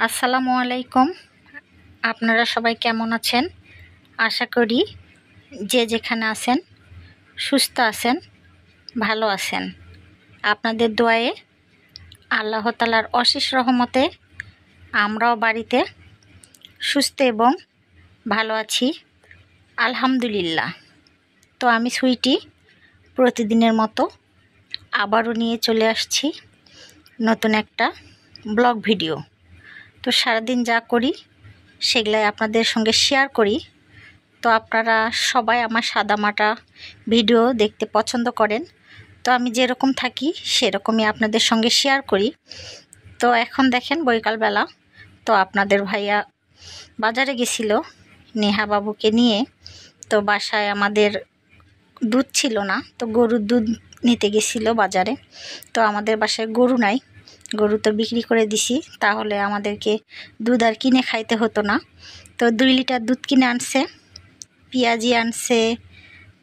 আসসালামু আলাইকুম। আপনারা সবাই কেমন আছেন? আশা করি যে যেখানে আছেন সুস্থ আছেন, ভালো আছেন। আপনাদের দোয়ায়ে আল্লাহ তাআলার অশেষ রহমতে আমরাও বাড়িতে সুস্থ এবং ভালো আছি, আলহামদুলিল্লাহ। তো আমি সুইটি প্রতিদিনের মতো আবারও নিয়ে চলে আসছি নতুন একটা ব্লগ ভিডিও। তো সারাদিন যা করি সেগুলাই আপনাদের সঙ্গে শেয়ার করি। তো আপনারা সবাই আমার সাদামাটা ভিডিও দেখতে পছন্দ করেন, তো আমি যেরকম থাকি সেরকমই আপনাদের সঙ্গে শেয়ার করি। তো এখন দেখেন বৈকালবেলা, তো আপনাদের ভাইয়া বাজারে গেছিল নেহা বাবুকে নিয়ে। তো বাসায় আমাদের দুধ ছিল না, তো গরুর দুধ নিতে গেছিলো বাজারে। তো আমাদের বাসায় গরু নাই, গরু তো বিক্রি করে দিছি, তাহলে আমাদেরকে দুধ আর কিনে খাইতে হতো না। তো 2 লিটার দুধ কিনে আনছে, পেঁয়াজি আনছে,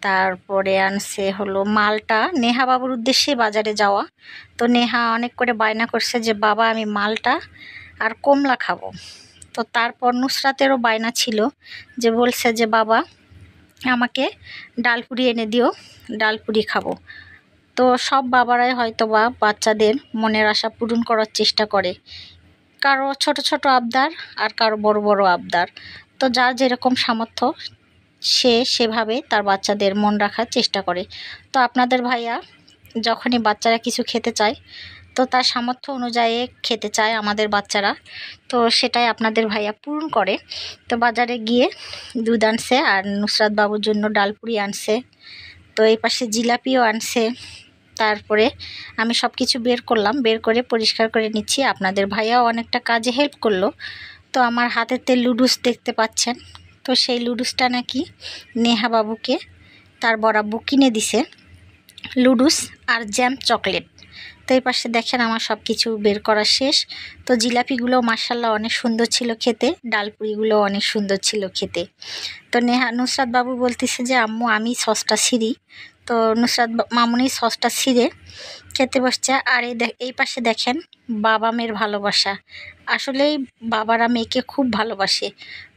তারপরে আনছে হলো মালটা। নেহা বাবুর উদ্দেশ্যে বাজারে যাওয়া। তো নেহা অনেক করে বায়না করছে যে বাবা আমি মালটা আর কমলা খাবো। তো তারপর নুসরাতেরও বায়না ছিল, যে বলছে যে বাবা আমাকে ডালপুরি এনে দিও, ডালপুরি খাবো। তো সব বাবারাই হয়তো বা বাচ্চাদের মনের আশা পূরণ করার চেষ্টা করে, কারো ছোট ছোট আবদার আর কারো বড় বড় আবদার। তো যার যেরকম সামর্থ্য সে সেভাবে তার বাচ্চাদের মন রাখার চেষ্টা করে। তো আপনাদের ভাইয়া যখনই বাচ্চারা কিছু খেতে চায়, তো তার সামর্থ্য অনুযায়ী খেতে চায় আমাদের বাচ্চারা, তো সেটাই আপনাদের ভাইয়া পূরণ করে। তো বাজারে গিয়ে দুধ আনছে আর নুসরাত বাবুর জন্য ডালপুরি আনছে। তো এই পাশে জিলাপিও আনছে। তারপরে আমি সব কিছু বের করলাম, বের করে পরিষ্কার করে নিচ্ছি। আপনাদের ভাইয়াও অনেকটা কাজে হেল্প করলো। তো আমার হাতেতে লুডুস দেখতে পাচ্ছেন, তো সেই লুডুসটা নাকি নেহা বাবুকে তার বরাব্বু কিনে দিছে, লুডুস আর জ্যাম চকলেট। তো এই পাশে দেখেন আমার সব কিছু বের করা শেষ। তো জিলাপিগুলো মাশাল্লাহ অনেক সুন্দর ছিল খেতে, ডালপুরিগুলো অনেক সুন্দর ছিল খেতে। তো নুসরাত বাবু বলতেছে যে আম্মু আমি সসটা ছিঁড়ি। তো নুসরাত মামুনি সসটা ছিঁড়ে খেতে বসছে। আর এই পাশে দেখেন বাবা মেয়ের ভালোবাসা। আসলেই বাবারা মেয়েকে খুব ভালোবাসে।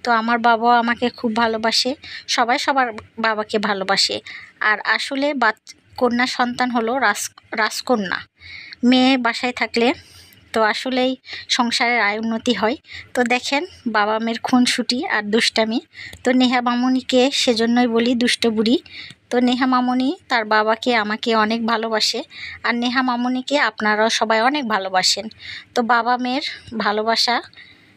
তো আমার বাবাও আমাকে খুব ভালোবাসে, সবাই সবার বাবাকে ভালোবাসে। আর আসলে কন্যা সন্তান হলো রাজকন্যা। মেয়ে বাসায় থাকলে তো আসলেই সংসারের আয় উন্নতি হয়। তো দেখেন বাবা মেয়ের খুনসুটি আর দুষ্টামি। তো নেহা মামুনিকে সেজন্যই বলি দুষ্ট বুড়ি। তো নেহা মামুনি তার বাবাকে আমাকে অনেক ভালোবাসে, আর নেহা মামুনিকে আপনারাও সবাই অনেক ভালোবাসেন। তো বাবা মেয়ের ভালোবাসা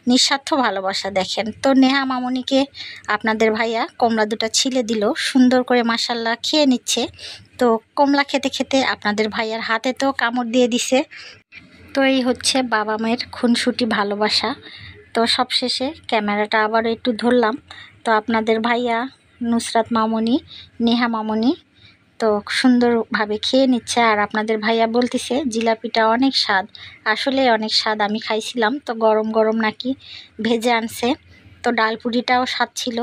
নিঃস্বার্থ ভালোবাসা দেখেন। তো নেহা মামুনিকে আপনাদের ভাইয়া কমলা দুটা ছিলে দিল, সুন্দর করে মাশাল্লাহ খেয়ে নিচ্ছে। তো কমলা খেতে খেতে আপনাদের ভাইয়ার হাতে তো কামড় দিয়ে দিছে। তো এই হচ্ছে বাবা মায়ের খুনসুটি ভালোবাসা। তো সবশেষে ক্যামেরাটা আবারও একটু ধরলাম। তো আপনাদের ভাইয়া নুসরাত মামুনি, নেহা মামুনি তো সুন্দরভাবে খেয়ে নিচ্ছে। আর আপনাদের ভাইয়া বলতেছে জিলাপিটা অনেক স্বাদ, আসলে অনেক স্বাদ, আমি খাইছিলাম। তো গরম গরম নাকি ভেজে আনছে। তো ডালপুরিটাও স্বাদ ছিল।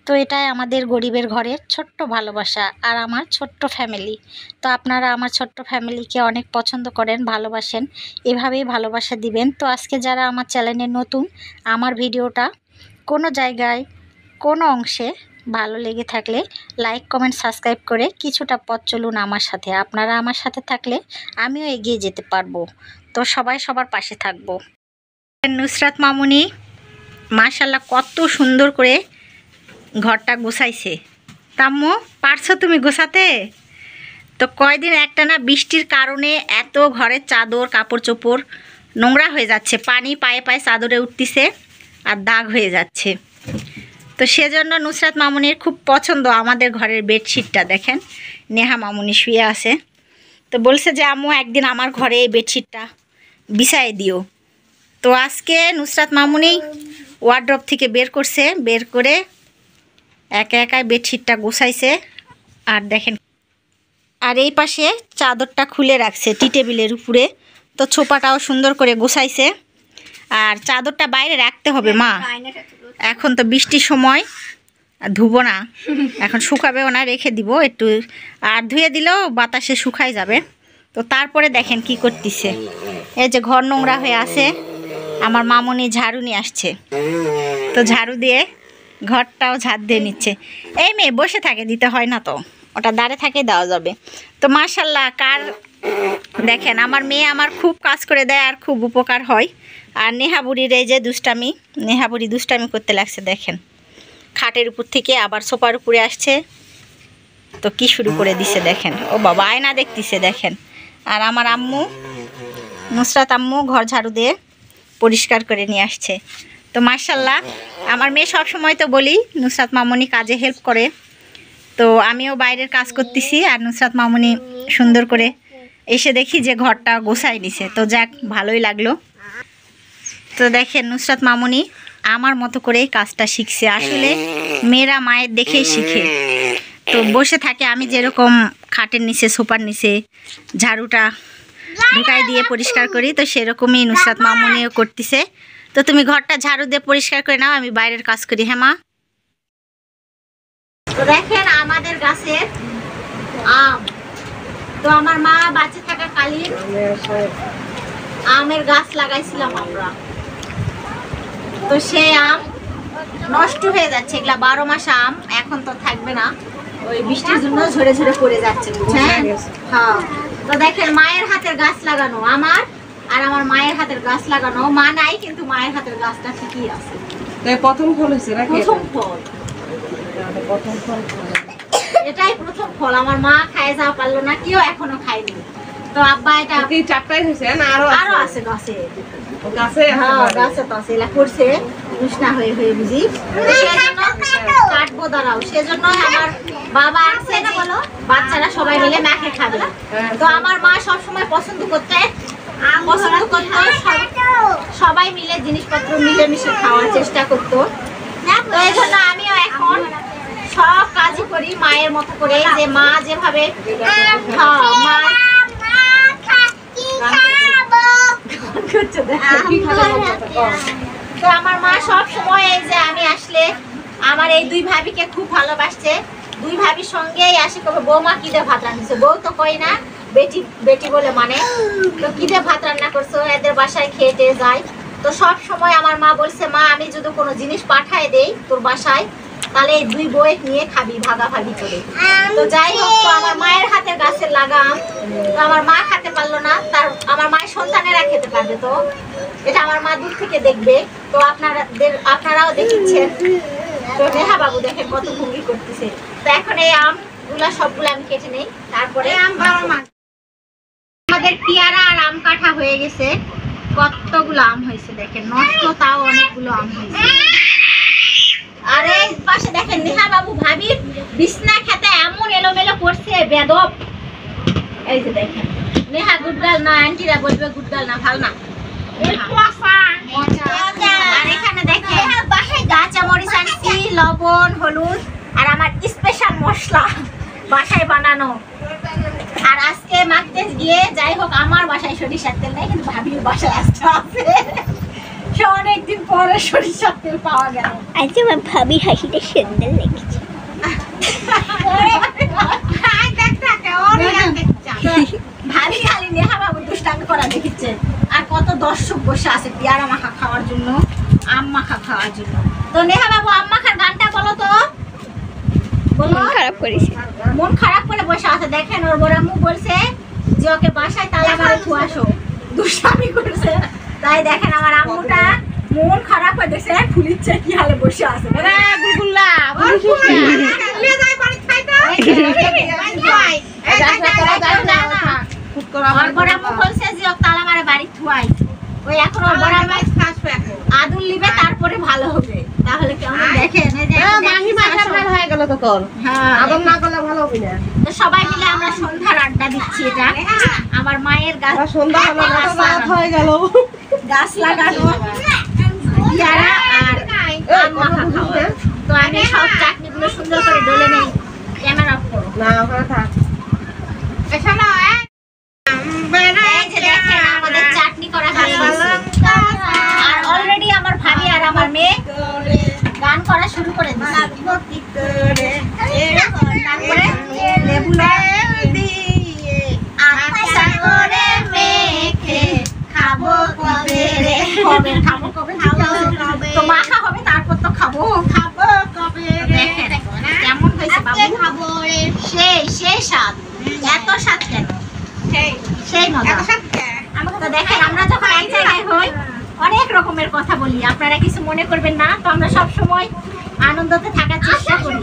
তো এটাই আমাদের গরিবের ঘরের ছোট্ট ভালোবাসা আর আমার ছোট্ট ফ্যামিলি। তো আপনারা আমার ছোট্ট ফ্যামিলিকে অনেক পছন্দ করেন, ভালোবাসেন, এভাবেই ভালোবাসা দিবেন। তো আজকে যারা আমার চ্যানেলে নতুন, আমার ভিডিওটা কোনো জায়গায় কোনো অংশে ভালো লেগে থাকলে লাইক কমেন্ট সাবস্ক্রাইব করে কিছুটা পথ চলুন আমার সাথে। আপনারা আমার সাথে থাকলে আমিও এগিয়ে যেতে পারবো। তো সবাই সবার পাশে থাকবো। নুসরাত মামুনি মাশাল্লাহ কত সুন্দর করে ঘরটা গোছাইছে। তাম্মু পারছো তুমি গোছাতে? তো কয়দিন একটানা বৃষ্টির কারণে এত ঘরের চাদর কাপড় চোপড় নোংরা হয়ে যাচ্ছে, পানি পায়ে পায়ে চাদরে উঠতেছে আর দাগ হয়ে যাচ্ছে। তো সেজন্য নুসরাত মামুনির খুব পছন্দ আমাদের ঘরের বেডশিটটা। দেখেন নেহা মামুনি শুয়ে আছে। তো বলছে যে আম্মু একদিন আমার ঘরে এই বেডশিটটা বিছাই দিও। তো আজকে নুসরাত মামুনি ওয়ার্ড্রপ থেকে বের করছে, বের করে একা একাই বেডশিটটা গোছাইছে। আর দেখেন, আর এই পাশে চাদরটা খুলে রাখছে টি টেবিলের উপরে। তো ছোপাটাও সুন্দর করে গোছাইছে। আর চাদরটা বাইরে রাখতে হবে মা, এখন তো বৃষ্টির সময় ধুবো না, এখন শুকাবেও না, রেখে দিব একটু, আর ধুয়ে দিলেও বাতাসে শুকাই যাবে। তো তারপরে দেখেন কি করতেছে, এই যে ঘর নোংরা হয়ে আছে, আমার মামুনি ঝাড়ু নিয়ে আসছে, তো ঝাড়ু দিয়ে ঘরটাও ঝাড় দিয়ে নিচ্ছে। এই মেয়ে বসে থাকে, দিতে হয় না তো, ওটা দাঁড়ে থাকে দেওয়া যাবে। তো মাশাল্লাহ, কার দেখেন আমার মেয়ে আমার খুব কাজ করে দেয় আর খুব উপকার হয়। আর নেহাবুড়ির এই যে দুষ্টামি, নেহাবুড়ি দুষ্টামি করতে লাগছে দেখেন, খাটের উপর থেকে আবার সোফার উপরে আসছে, তো কি শুরু করে দিছে দেখেন। ও বাবা আয়না দেখতেছে দেখেন। আর আমার আম্মু, নুসরাত আম্মু ঘর ঝাড়ু দিয়ে পরিষ্কার করে নিয়ে আসছে। তো মাশাল্লাহ, আমার মেয়ে সব সময় তো বলি নুসরাত মামুনি কাজে হেল্প করে, তো আমিও বাইরের কাজ করতেছি আর নুসরাত মামুনি সুন্দর করে এসে দেখি যে ঘরটা গোছাই নিছে, তো যাক ভালোই লাগলো। তো দেখেন নুসরাত মামুনি আমার মতো করেই কাজটা শিখছে। আসলে মেয়েরা মায়ের দেখেই শিখে। তো বসে থাকে, আমি যেরকম খাটের নিচে সোফার নিচে ঝাড়ুটা ঢুকাই দিয়ে পরিষ্কার করি, তো সেরকমই নুসরাত মামুনিও করতেছে। তো তুমি ঘরটা ঝাড়ু দিয়ে পরিষ্কার করে নাও, আমি বাইরের কাজ করি। হ্যাঁ মা। তো দেখেন আমাদের গাছের আম, তো আমার মা বাচ্চা থাকাকালীন আমের গাছ লাগাইছিলাম আমরা, তো সেই আম নষ্ট হয়ে যাচ্ছে। এগুলা 12 মাস আম, এখন তো থাকবে না, ওই বৃষ্টির জন্য ঝরে ঝরে পড়ে যাচ্ছে, বুঝছেন? হ্যাঁ। তো দেখেন মায়ের হাতের গাছ লাগানো আমার, আর আমার মায়ের হাতের গাছ লাগানো। মা নাই কিন্তু মায়ের হাতের গাছটা ঠিকই আছে। প্রথম ফল হয়েছে নাকি? প্রথম ফল, এটাই প্রথম ফল। আমার মা খায় যাওয়া পারলো না, কেউ এখনো খায়নি। তো আব্বা এটা কি চারটাই হয়েছে না আরো আছে গাছে? গাছে গাছে তো আছে, এলা করছে উষ্ণা হয়ে হয়ে বুঝি, সেজন্য কাটবো দাঁড়াও। সেজন্য আমার বাবা আসছে না, বলো বাচ্চারা সবাই মিলে মাখে খাবে। তো আমার মা সবসময় পছন্দ করতো সবাই মিলে জিনিসপত্র মিলেমিশে খাওয়ার চেষ্টা করতো। তো এই জন্য আমিও এখন সব কাজই করি মায়ের মতো করে, যে মা যেভাবে তো আমার মা সব সময় এই যে আমি আসলে আমার এই দুই ভাবিকে খুব ভালোবাসছে। দুই ভাবির সঙ্গেই আসি, কবে বৌমা কি দিয়ে ভাত রান্নাছে, বউ তো কই না, বেটি বেটি বলে মানে, তো কি দিয়ে ভাত রান্না করছো, এদের বাসায় খেয়ে যায়। তো সব সময় আমার মা বলছে, মা আমি যদি কোনো জিনিস পাঠায় দেই তোর বাসায়, তাহলে এই দুই বই নিয়ে খাবি ভাগাভাগি করে। তো যাই হোক, তো আমার মায়ের হাতের গাছের লাগাম, তো আমার মা খেতে পারলো না, তার আমার মায়ের সন্তানেরা খেতে পারবে। তো এটা আমার মা দূর থেকে দেখবে, তো আপনারাও দেখছেন। তো নেহা বাবু দেখেন কত ভঙ্গি করতেছে। তো এখন এই আমগুলা সবগুলো আমি কেটে নেই, তারপরে আমাদের পেয়ারা আর আম কাটা হয়ে গেছে। কতগুলো আম হয়েছে দেখেন, নষ্ট তাও অনেকগুলো আম হয়েছে। আর এই পাশে দেখেন নেহা বাবু ভাবির বিছনা খেতে এমন এলোমেলো করছে বেদব। এই যে দেখেন, নেহা গুড গার্ল না, আন্টিরা বলবে গুড গার্ল না, ভালো না। আর এখানে দেখেন কাঁচা মরিচ আনছি, লবণ, হলুদ আর আমার স্পেশাল মশলা বাসায় বানানো। আর আজকে মাখতে গিয়ে যাই হোক, আমার বাসায় সরিষার তেল নেই, কিন্তু ভাবির বাসায় আসতে হবে। সে অনেকদিন পরে সরিষার তেল পাওয়া গেল। আজকে আমার ভাবি হাসিটা সুন্দর লেগেছে। ভাবি খালি নেহা বাবু দুষ্টামি করা দেখেছে। আর কত দর্শক বসে আছে পেয়ারা মাখা খাওয়ার জন্য, আম মাখা খাওয়ার জন্য। তো নেহা বাবু আম মাখার গানটা বলো তো, বলো। খারাপ করেছে, মন খারাপ করে বসে আছে। দেখেন ওর বড় আম্মু বলছে যে ওকে বাসায় তালা মারে থুয়াসো, দুষ্টামি করেছে। তাই দেখেন আমার আম্মুটা মন খারাপ হয়ে দেখছে, ফুলিচ্ছে কি হালে বসে আছে। আদুল নিবে তারপরে ভালো হবে, তাহলে কেমন দেখেন। সবাই মিলে আমরা সন্ধ্যার আড্ডা দিচ্ছি। এটা আমার মায়ের গাছ, গাছ লাগানো পেয়ারা আর আম মাখা খাওয়া। তো আমি সব চাটনিগুলো সুন্দর করে ডলে নেই। ক্যামেরা অফ করো না, ওখানে থাক। আমাদের চাটনি করা হয়ে গেছে, আর অলরেডি আমার ভাবি আর আমার মেয়ে গান করা শুরু করে দিয়েছে। তারপরে লেবু দিয়ে আচ্ছা করে মেখে খাবো কবে রে। কবে খাবো, কবে তো মাখা হবে তারপর তো খাবো। দেখেন কেমন হয়েছে বাবু, সেই স্বাদ, এত স্বাদ কেন, সেই মজা। তো দেখেন আমরা যখন এক জায়গায় হই অনেক রকমের কথা বলি, আপনারা কিছু মনে করবেন না। তো আমরা সব সময় আনন্দতে থাকার চেষ্টা করি।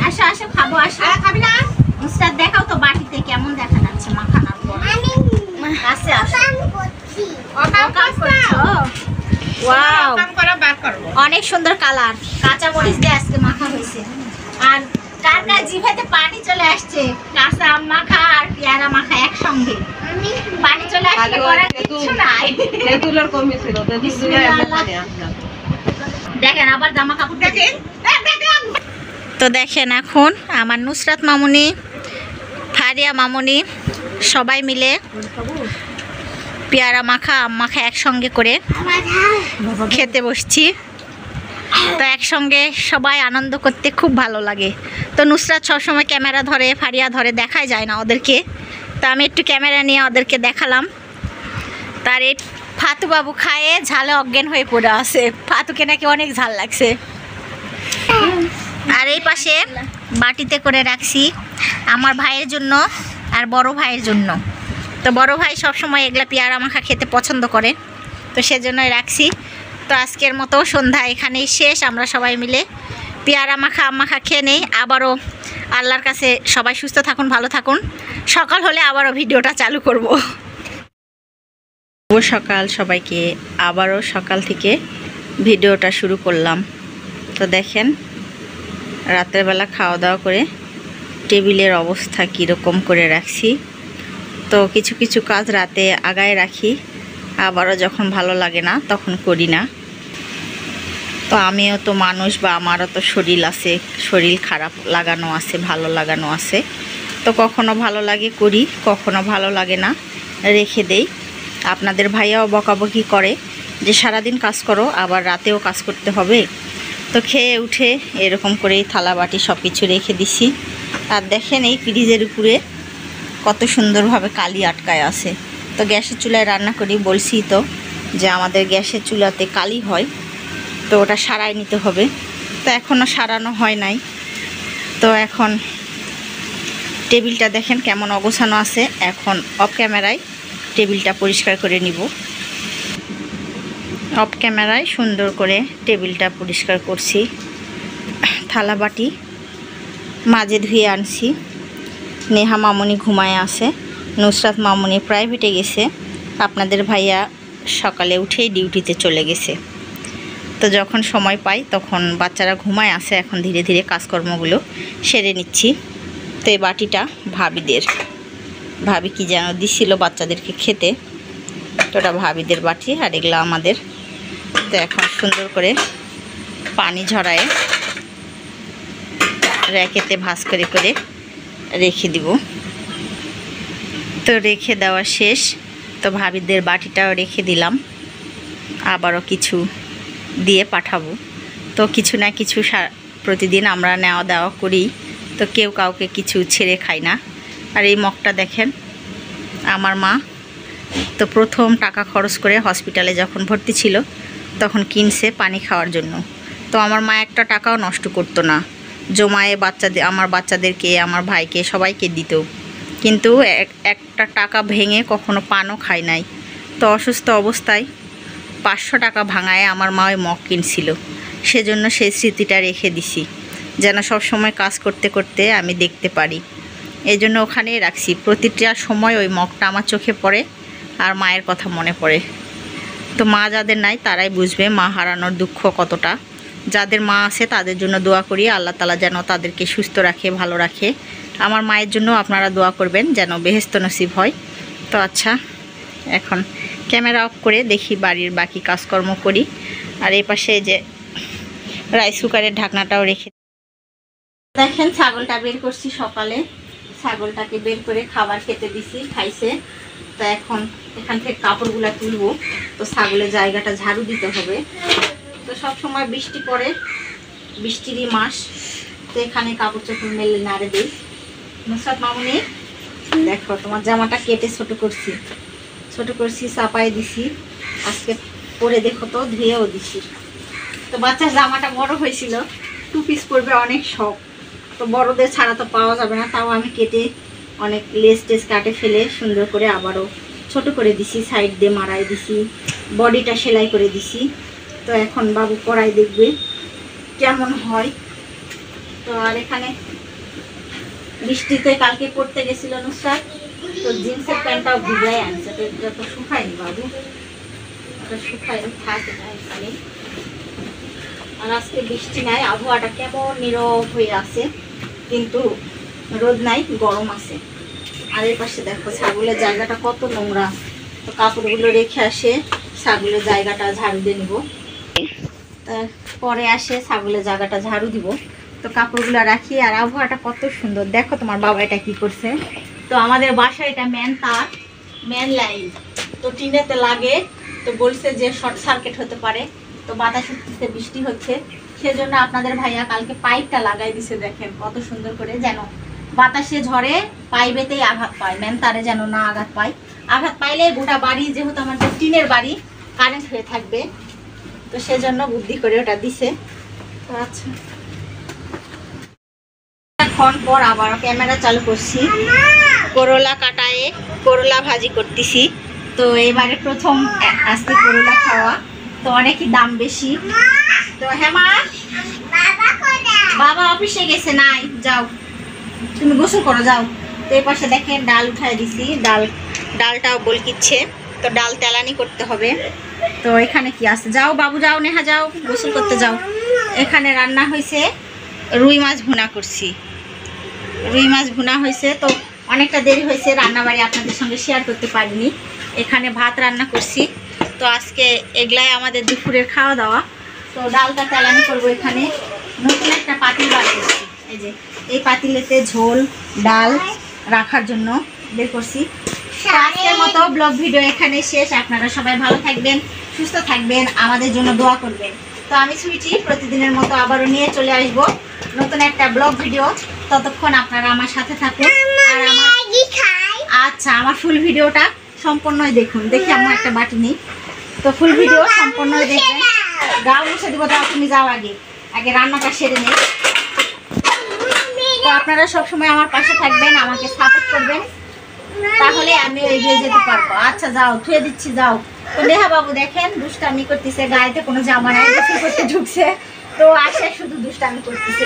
আসো আসো খাবো, আসো। খাবি না নুসরাত? দেখাও তো বাটিতে কেমন দেখা যাচ্ছে মাখানোর পর। কাছে আসো। ওয়াও, অনেক সুন্দর কালার। কাঁচা মরিচ দিয়ে আজকে মাখা হয়েছে। আর কার কার জিভাতে পানি চলে আসছে, কাঁচা আম মাখা আর পেয়ারা মাখা একসঙ্গে। পানি চলে আসলে করার কিছু নাই। তেঁতুলের কমই ছিল, তেঁতুল দিয়ে এমনি পানি আসলো। দেখেন আবার জামা কাপড় দেখেন। তো দেখেন এখন আমার নুসরাত মামুনি, ফারিয়া মামুনি সবাই মিলে পেয়ারা মাখা আম মাখা একসঙ্গে করে খেতে বসছি। তো একসঙ্গে সবাই আনন্দ করতে খুব ভালো লাগে। তো নুসরাত সবসময় ক্যামেরা ধরে, ফারিয়া ধরে, দেখাই যায় না ওদেরকে। তো আমি একটু ক্যামেরা নিয়ে ওদেরকে দেখালাম। তার এই ফাতু বাবু খায়ে ঝালে অজ্ঞান হয়ে পড়ে আছে, ফাতুকে নাকি অনেক ঝাল লাগছে। আর এই পাশে বাটিতে করে রাখছি আমার ভাইয়ের জন্য আর বড় ভাইয়ের জন্য। তো বড় ভাই সবসময় এগুলা পেয়ারা মাখা খেতে পছন্দ করে, তো সেজন্যই রাখছি। তো আজকের মতো সন্ধ্যা এখানেই শেষ। আমরা সবাই মিলে পেয়ারা মাখা আম মাখা খেয়ে নেই। আবারও আল্লাহর কাছে সবাই সুস্থ থাকুন, ভালো থাকুন। সকাল হলে আবারও ভিডিওটা চালু করব। শুভ সকাল সবাইকে, আবারও সকাল থেকে ভিডিওটা শুরু করলাম। তো দেখেন রাতের বেলা খাওয়া দাওয়া করে টেবিলের অবস্থা কীরকম করে রাখছি। তো কিছু কিছু কাজ রাতে আগায় রাখি, আবারও যখন ভালো লাগে না তখন করি না। তো আমিও তো মানুষ, বা আমারও তো শরীর আছে, শরীর খারাপ লাগানো আছে, ভালো লাগানো আছে। তো কখনো ভালো লাগে করি, কখনো ভালো লাগে না রেখে দেই। আপনাদের ভাইয়াও বকাবকি করে যে সারাদিন কাজ করো আবার রাতেও কাজ করতে হবে। তো খেয়ে উঠে এরকম করেই থালা বাটি সব কিছু রেখে দিছি। আর দেখেন এই ফ্রিজের উপরে কত সুন্দরভাবে কালি আটকায় আছে। তো গ্যাসের চুলায় রান্না করি, বলছি তো যে আমাদের গ্যাসের চুলাতে কালি হয়, তো ওটা সারাই নিতে হবে। তো এখনও সারানো হয় নাই। তো এখন টেবিলটা দেখেন কেমন অগোছানো আছে। এখন অফ ক্যামেরায় টেবিলটা পরিষ্কার করে নিব। অফ ক্যামেরায় সুন্দর করে টেবিলটা পরিষ্কার করছি। থালা বাটি মাঝে ধুয়ে আনছি। নেহা মামুনি ঘুমায় আছে, নুসরাত মামুনি প্রাইভেটে গেছে, আপনাদের ভাইয়া সকালে উঠেই ডিউটিতে চলে গেছে। তো যখন সময় পাই তখন বাচ্চারা ঘুমায় আছে, এখন ধীরে ধীরে কাজকর্মগুলো সেরে নিচ্ছি। তো এই বাটিটা ভাবিদের, ভাবি কি যেন দিছিল বাচ্চাদেরকে খেতে, তো ওটা ভাবিদের বাটি আর এগুলো আমাদের। তো এখন সুন্দর করে পানি ঝরায় র্যাকেতে ভাঁজ করে করে রেখে দিব। তো রেখে দেওয়া শেষ। তো ভাবিদের বাটিটাও রেখে দিলাম, আবারও কিছু দিয়ে পাঠাবো। তো কিছু না কিছু প্রতিদিন আমরা নেওয়া দেওয়া করি, তো কেউ কাউকে কিছু ছেড়ে খায় না। আর এই মগটা দেখেন আমার মা তো প্রথম টাকা খরচ করে হসপিটালে যখন ভর্তি ছিল তখন কিনছে পানি খাওয়ার জন্য। তো আমার মা একটা টাকাও নষ্ট করতো না, জমায়ে আমার বাচ্চাদেরকে, আমার ভাইকে, সবাইকে দিত। কিন্তু একটা টাকা ভেঙে কখনো পানও খায় নাই। তো অসুস্থ অবস্থায় 500 টাকা ভাঙায় আমার মা ওই মগ কিনছিল, সেজন্য সেই স্মৃতিটা রেখে দিছি, যেন সব সময় কাজ করতে করতে আমি দেখতে পারি। এই জন্য ওখানেই রাখছি। প্রতিটা সময় ওই মগটা আমার চোখে পড়ে আর মায়ের কথা মনে পড়ে। তো মা যাদের নাই তারাই বুঝবে মা হারানোর দুঃখ কতটা। যাদের মা আছে তাদের জন্য দোয়া করি, আল্লাহ তাআলা যেন তাদেরকে সুস্থ রাখে, ভালো রাখে। আমার মায়ের জন্য আপনারা দোয়া করবেন যেন বেহেশত নসিব হয়। তো আচ্ছা, এখন ক্যামেরা অফ করে দেখি বাড়ির বাকি কাজকর্ম করি। আর এই পাশে যে রাইস কুকারের ঢাকনাটাও রেখে দেখেন, ছাগলটা বের করছি সকালে। ছাগলটাকে বের করে খাবার খেতে দিছি, খাইছে। তো এখন এখান থেকে কাপড়গুলো তুলবো। তো ছাগলের জায়গাটা ঝাড়ু দিতে হবে। তো সব সময় বৃষ্টি পড়ে, বৃষ্টিরই মাস, তো এখানে কাপড় চোপড় মেলে নাড়ে দিই। নুসরাত মামুনি দেখো তোমার জামাটা কেটে ছোট করছি, চাপাই দিছি। আজকে পরে দেখো তো, ধুয়েও দিছি। তো বাচ্চার জামাটা বড় হয়েছিল, 2 পিস পরবে, অনেক শখ। তো বড়দের ছাড়া তো পাওয়া যাবে না, তাও আমি কেটে অনেক লেস টেস কাটে ফেলে সুন্দর করে আবারও ছোট করে দিছি, সাইড দিয়ে মারাই দিছি, বডিটা সেলাই করে দিছি। তো এখন বাবু পরাই দেখবে কেমন হয়। তো আর এখানে বৃষ্টিতে কালকে পড়তে গেছিল নুসরাত, তো জিন্সের প্যান্টটাও ভিজাই আনছে, তো এটা তো শুকায়নি বাবু, এটা শুকায়নি, থাকে না এখানে। আর আজকে বৃষ্টি নাই, আবহাওয়াটা কেমন নীরব হয়ে আছে, কিন্তু রোদ নাই, গরম আছে। আর এর পাশে দেখো ছাগলের জায়গাটা কত নোংরা, তো কাপড়গুলো রেখে আসে ছাগলের জায়গাটা ঝাড়ু দিয়ে নিব, পরে আসে ছাগলের জায়গাটা ঝাড়ু দিব। তো কাপড়গুলো রাখি। আর আবহাওয়াটা কত সুন্দর দেখো, তোমার বাবা এটা কি করছে। তো আমাদের বাসায় এটা মেন তার, মেন লাইন, তো টিনেতে লাগে, তো বলছে যে শর্ট সার্কিট হতে পারে। তো বাতাস উঠতেছে, বৃষ্টি হচ্ছে, সেজন্য আপনাদের ভাইয়া কালকে পাইপটা লাগাই দিছে। দেখেন কত সুন্দর করে, যেন বাতাসে ঝড়ে পাইপেতেই আঘাত পায়, মেন তারে যেন না আঘাত পায়। আঘাত পাইলে গোটা বাড়ি, যেহেতু আমাদের টিনের বাড়ি, কারেন্ট হয়ে থাকবে, তো সেজন্য বুদ্ধি করে ওটা দিছে। তো আচ্ছা, এখন পর আবার ক্যামেরা চালু করছি, করলা কাটায়ে করলা ভাজি করতেছি। তো এবারে প্রথম আজকে করলা খাওয়া, তো অনেকই দাম বেশি। তো হ্যাঁ মা, বাবা অফিসে গেছে, নাই যাও তুমি গোসল করো যাও। তো এই পাশে দেখেন ডাল উঠাই দিছি, ডালটাও বলকিচ্ছে, তো ডাল তেলানি করতে হবে। তো এখানে কি আছে, যাও বাবু যাও, নেহা যাও গোসল করতে যাও। এখানে রান্না হয়েছে রুই মাছ ভুনা করছি, রুই মাছ ভুনা হয়েছে। তো অনেকটা দেরি হয়েছে, রান্নাবাড়ি আপনাদের সঙ্গে শেয়ার করতে পারিনি। এখানে ভাত রান্না করছি। তো আজকে এগুলাই আমাদের দুপুরের খাওয়া দাওয়া। তো ডালটা তেলানি করবো। এখানে নতুন একটা পাতিল বার করছি, এই যে এই পাতিলেতে ঝোল ডাল রাখার জন্য বের করছি। তো আজকের মতো ব্লগ ভিডিও এখানে শেষ। আপনারা সবাই ভালো থাকবেন, সুস্থ থাকবেন, আমাদের জন্য দোয়া করবেন। তো আমি সুইটি প্রতিদিনের মতো আবারও নিয়ে চলে আসব নতুন একটা ব্লগ ভিডিও। ততক্ষণ আপনারা আমার সাথে থাকুন। আর আচ্ছা, আমার ফুল ভিডিওটা সম্পূর্ণই দেখুন। দেখি আমার একটা বাটি নেই, তো ফুল ভিডিও সম্পূর্ণই দেখবেন। গাও মুছে দিব, যাও তুমি যাও, আগে আগে রান্নাটা সেরে নেই। তো আপনারা সবসময় আমার পাশে থাকবেন, আমাকে সাপোর্ট করবেন, তাহলে আমি এগিয়ে যেতে পারবো। আচ্ছা যাও, ধুয়ে দিচ্ছি যাও। তো নেহা বাবু দেখেন দুষ্টামি করতেছে, গায়েতে কোনো জামা নাই, গোসল করতে ঢুকছে, তো আসে শুধু দুষ্টামি করতেছে।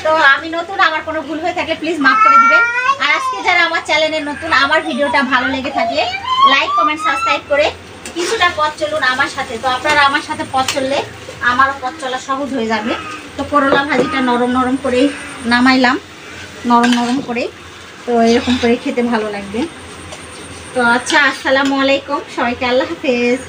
তো আমি নতুন, আমার কোনো ভুল হয়ে থাকলে প্লিজ মাফ করে দিবেন। আর আজকে যারা আমার চ্যানেলে নতুন, আমার ভিডিওটা ভালো লেগে থাকলে লাইক কমেন্ট সাবস্ক্রাইব করে কিছুটা পথ চলুন আমার সাথে। তো আপনারা আমার সাথে পথ চললে আমারও পথ চলা সহজ হয়ে যাবে। তো করলা ভাজিটা নরম নরম করে নামাইলাম, নরম নরম করে, তো এরকম করে খেতে ভালো লাগবে। তো আচ্ছা, আসসালামু আলাইকুম, সবাইকে আল্লাহ হাফেজ।